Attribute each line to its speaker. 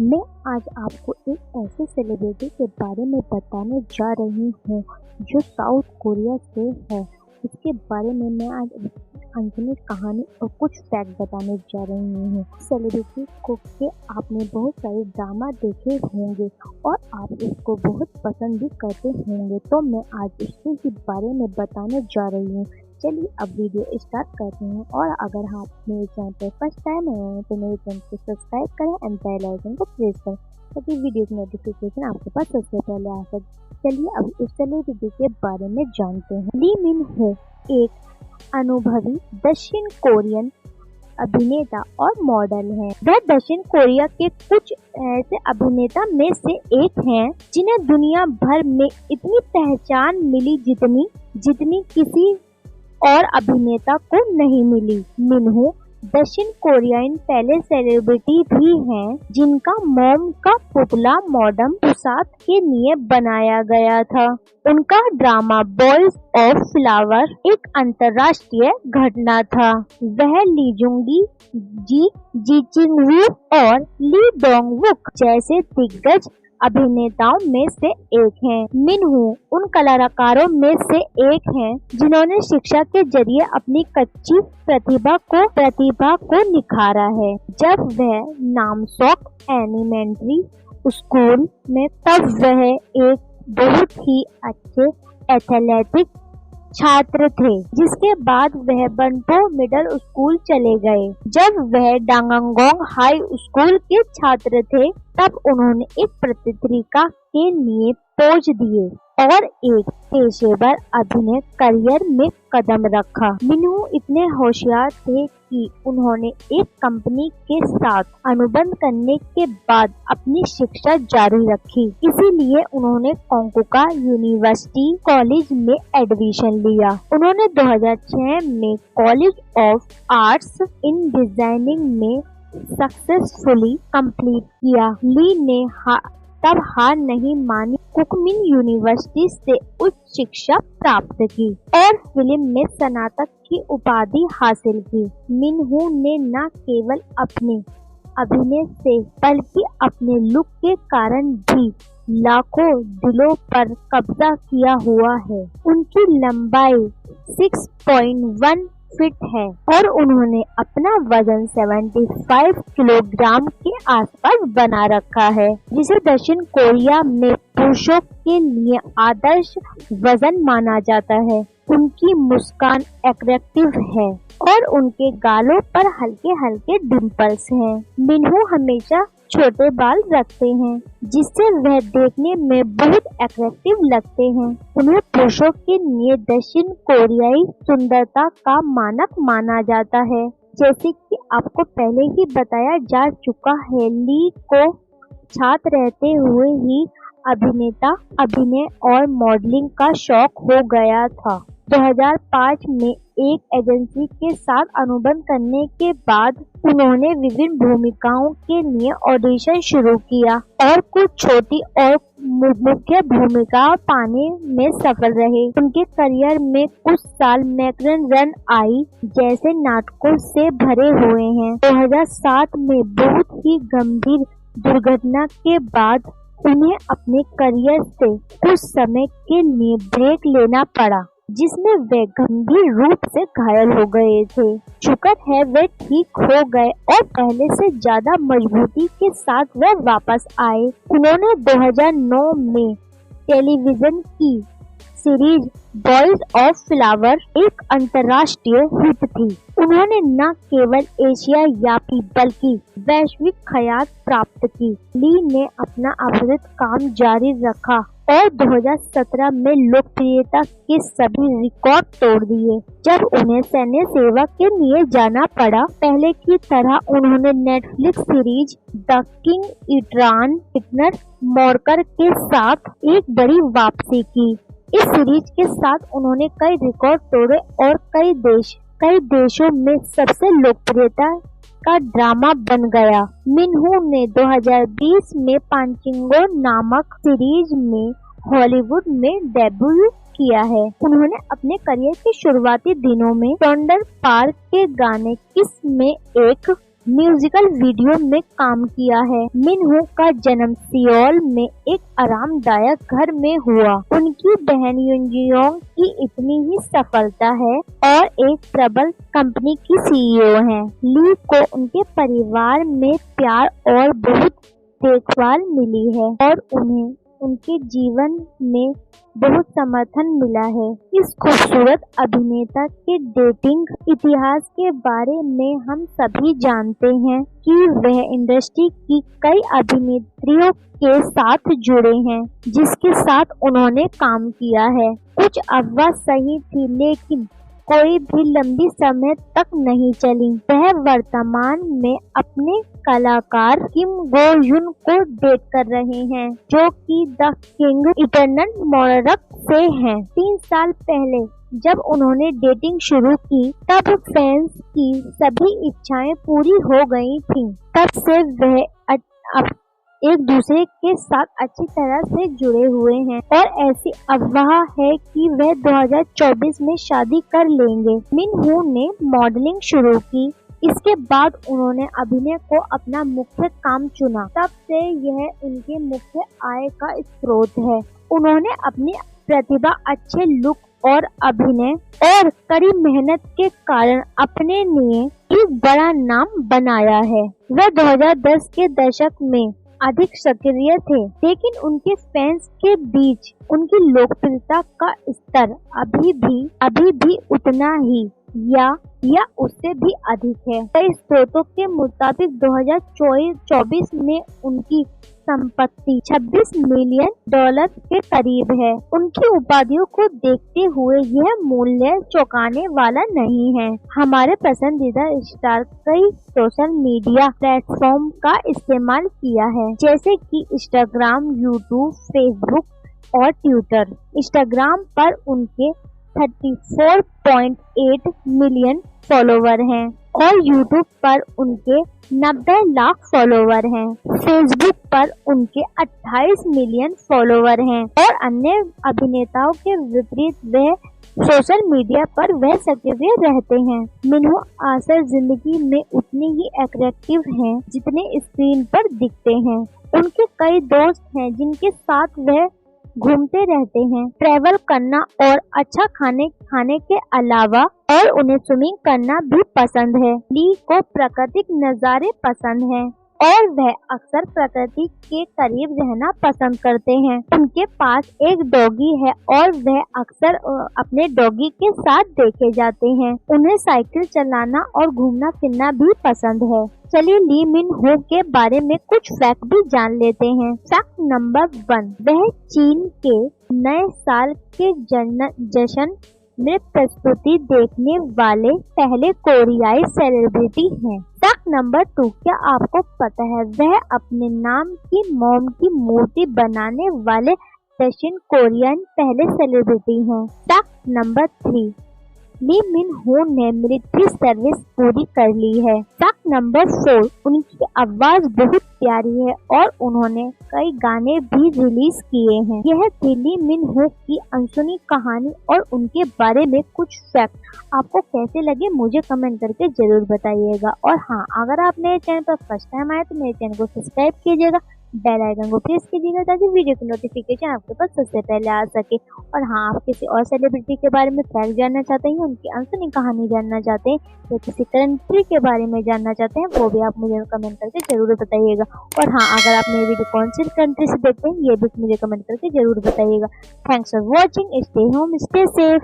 Speaker 1: मैं आज आपको एक ऐसे सेलिब्रिटी के बारे में बताने जा रही हूँ जो साउथ कोरिया से है। इसके बारे में मैं आज अनसुनी कहानी और कुछ फैक्ट बताने जा रही हूँ। सेलिब्रिटी को के आपने बहुत सारे ड्रामा देखे होंगे और आप इसको बहुत पसंद भी करते होंगे, तो मैं आज इसके ही बारे में बताने जा रही हूँ। चलिए अब वीडियो स्टार्ट करते हैं। और अगर आप मेरे चैनल पर फर्स्ट टाइम आए हैं तो मेरे चैनल को सब्सक्राइब करें एंड बेल आइकन को प्रेस करें ताकि वीडियो की नोटिफिकेशन आपके पास सबसे पहले आ सके। चलिए अब इस सेलिब्रिटी के बारे में जानते हैं। ली मिन हो एक अनुभवी दक्षिण कोरियन अभिनेता और मॉडल हैं। वह दक्षिण कोरिया के कुछ ऐसे अभिनेता में से एक हैं जिन्हें दुनिया भर में इतनी पहचान मिली जितनी किसी और अभिनेता को नहीं मिली। मिनहो दक्षिण कोरियाई पहले सेलिब्रिटी भी हैं जिनका मोम का पुतला मॉडर्न पुसाद के लिए बनाया गया था। उनका ड्रामा बॉयज ऑफ फ्लावर एक अंतर्राष्ट्रीय घटना था। वह ली जुंगी, जी चिंग-वू और ली डोंग-वुक जैसे दिग्गज अभिनेताओं में से एक हैं। मिनहो उन कलाकारों में से एक हैं जिन्होंने शिक्षा के जरिए अपनी कच्ची प्रतिभा को निखारा है। जब वह नामसोक एलिमेंट्री स्कूल में तब वह एक बहुत ही अच्छे एथलेटिक छात्र थे, जिसके बाद वह बंटो मिडिल स्कूल चले गए। जब वह डांगंगोंग हाई स्कूल के छात्र थे तब उन्होंने एक पत्रिका के लिए पोज दिए और एक पेशेवर अभिनय करियर में कदम रखा। मिनहो इतने होशियार थे कि उन्होंने एक कंपनी के साथ अनुबंध करने के बाद अपनी शिक्षा जारी रखी। इसीलिए उन्होंने कोंकुका यूनिवर्सिटी कॉलेज में एडमिशन लिया। उन्होंने 2006 में college of arts in designing में सक्सेसफुली कंप्लीट किया। ली ने तब हार नहीं मानी, कुकमिन यूनिवर्सिटी से उच्च शिक्षा प्राप्त की और फिल्म में स्नातक की उपाधि हासिल की। मिनहो ने न केवल अपने अभिनय से बल्कि अपने लुक के कारण भी लाखों दिलों पर कब्जा किया हुआ है। उनकी लंबाई 6.1 फिट है और उन्होंने अपना वजन 75 किलोग्राम के आसपास बना रखा है, जिसे दक्षिण कोरिया में पुरुषों के लिए आदर्श वजन माना जाता है। उनकी मुस्कान अट्रैक्टिव है और उनके गालों पर हल्के हल्के डिंपल्स हैं। मिनहो हमेशा छोटे बाल रखते हैं, जिससे वह देखने में बहुत अट्रैक्टिव लगते हैं। उन्हें पुरुषों के लिए दक्षिण कोरियाई सुंदरता का मानक माना जाता है। जैसे कि आपको पहले ही बताया जा चुका है, ली को छात्र रहते हुए ही अभिनय और मॉडलिंग का शौक हो गया था। 2005 में एक एजेंसी के साथ अनुबंध करने के बाद उन्होंने विभिन्न भूमिकाओं के लिए ऑडिशन शुरू किया और कुछ छोटी और मुख्य भूमिका पाने में सफल रहे। उनके करियर में कुछ साल मैकरन रन आई जैसे नाटकों से भरे हुए हैं। 2007 में बहुत ही गंभीर दुर्घटना के बाद उन्हें अपने करियर से कुछ समय के लिए ब्रेक लेना पड़ा, जिसमें वे गंभीर रूप से घायल हो गए थे। शुक्र है वे ठीक हो गए और पहले से ज्यादा मजबूती के साथ वे वापस आए। उन्होंने 2009 में टेलीविजन की सीरीज बॉयज ऑफ फ्लावर एक अंतर्राष्ट्रीय हिट थी। उन्होंने न केवल एशियाई बल्कि वैश्विक ख्याति प्राप्त की। ली ने अपना अविरत काम जारी रखा और 2017 में लोकप्रियता के सभी रिकॉर्ड तोड़ दिए। जब उन्हें सैन्य सेवा के लिए जाना पड़ा, पहले की तरह उन्होंने Netflix series the king eternal monarch के साथ एक बड़ी वापसी की। इस सीरीज के साथ उन्होंने कई रिकॉर्ड तोड़े और कई देशों में सबसे लोकप्रियता का ड्रामा बन गया। मिनहो ने 2020 में पांचिंगो नामक सीरीज में हॉलीवुड में डेब्यू किया है। उन्होंने अपने करियर के शुरुआती दिनों में सौंदर्य पार्क के गाने किस में एक म्यूजिकल वीडियो में काम किया है। मिनहो का जन्म सियोल में एक आरामदायक घर में हुआ। उनकी बहन यूनजियोंग की इतनी ही सफलता है और एक प्रबल कंपनी की सीईओ हैं। ली को उनके परिवार में प्यार और बहुत देखभाल मिली है और उन्हें उनके जीवन में बहुत समर्थन मिला है। इस खूबसूरत अभिनेता के डेटिंग इतिहास के बारे में हम सभी जानते हैं कि वह इंडस्ट्री की कई अभिनेत्रियों के साथ जुड़े हैं जिसके साथ उन्होंने काम किया है। कुछ अफवाह सही थी लेकिन कोई भी लंबी समय तक नहीं चली। वह वर्तमान में अपने कलाकार किम गो युन को डेट कर रहे हैं जो कि द किंग इटर्नल मोनर्क से हैं। 3 साल पहले जब उन्होंने डेटिंग शुरू की तब फैंस की सभी इच्छाएं पूरी हो गई थीं। तब से वह अब एक दूसरे के साथ अच्छी तरह से जुड़े हुए हैं और ऐसी अफवाह है कि वह 2024 में शादी कर लेंगे। मिनहो ने मॉडलिंग शुरू की। इसके बाद उन्होंने अभिनय को अपना मुख्य काम चुना। तब से यह उनके मुख्य आय का स्रोत है। उन्होंने अपनी प्रतिभा, अच्छे लुक और अभिनय और कड़ी मेहनत के कारण अपने लिए एक बड़ा नाम बनाया है। वह 2010 के दशक में अधिक सक्रिय थे लेकिन उनके फैंस के बीच उनकी लोकप्रियता का स्तर अभी भी उतना ही या उससे भी अधिक है। कई स्रोतों के मुताबिक 2024 में उनकी संपत्ति $26 मिलियन के करीब है। उनकी उपाधियों को देखते हुए यह मूल्य चौंकाने वाला नहीं है। हमारे पसंदीदा स्टार कई सोशल मीडिया प्लेटफॉर्म का इस्तेमाल किया है जैसे कि इंस्टाग्राम, यूट्यूब, फेसबुक और ट्विटर। इंस्टाग्राम पर उनके 34.8 मिलियन फॉलोवर हैं और यूट्यूब पर उनके 90 लाख फॉलोवर हैं। फेसबुक पर उनके 28 मिलियन फॉलोवर हैं और अन्य अभिनेताओं के विपरीत वह सोशल मीडिया पर वह सक्रिय रहते हैं। मिनहो असल जिंदगी में उतने ही अट्रैक्टिव हैं जितने स्क्रीन पर दिखते हैं। उनके कई दोस्त हैं जिनके साथ वह घूमते रहते हैं, ट्रैवल करना और अच्छा खाने के अलावा और उन्हें स्विमिंग करना भी पसंद है। ली को प्राकृतिक नज़ारे पसंद हैं और वह अक्सर प्रकृति के करीब रहना पसंद करते हैं। उनके पास एक डॉगी है और वह अक्सर अपने डॉगी के साथ देखे जाते हैं। उन्हें साइकिल चलाना और घूमना फिरना भी पसंद है। चलिए ली मिन हो के बारे में कुछ फैक्ट भी जान लेते हैं। फैक्ट नंबर 1, वह चीन के नए साल के जश्न में प्रस्तुति देखने वाले पहले कोरियाई सेलिब्रिटी हैं। फैक्ट नंबर 2, क्या आपको पता है वह अपने नाम की मोम की मूर्ति बनाने वाले दक्षिण कोरियन पहले सेलिब्रिटी हैं। फैक्ट नंबर 3, ली मिन हो ने मिलिट्री सर्विस पूरी कर ली है। फैक्ट नंबर 4, उनकी आवाज बहुत प्यारी है और उन्होंने कई गाने भी रिलीज किए हैं। यह थी ली मिन हो की अनसुनी कहानी और उनके बारे में कुछ फैक्ट। आपको कैसे लगे मुझे कमेंट करके जरूर बताइएगा। और हाँ, अगर आप मेरे चैनल पर फर्स्ट टाइम आए तो मेरे चैनल को सब्सक्राइब कीजिएगा, बेल आइकन को प्रेस कीजिएगा ताकि वीडियो की नोटिफिकेशन आपके पास सबसे पहले आ सके। और हाँ, आप किसी और सेलिब्रिटी के बारे में फैक्ट जानना चाहते हैं, उनकी अनसुनी कहानी जानना चाहते हैं या किसी कंट्री के बारे में जानना चाहते हैं, वो भी आप मुझे कमेंट करके जरूर बताइएगा। और हाँ, अगर आप मेरी वीडियो कौन सी कंट्री से देखते हैं ये भी मुझे कमेंट करके जरूर बताइएगा। Thanks for watching. Stay home, stay safe.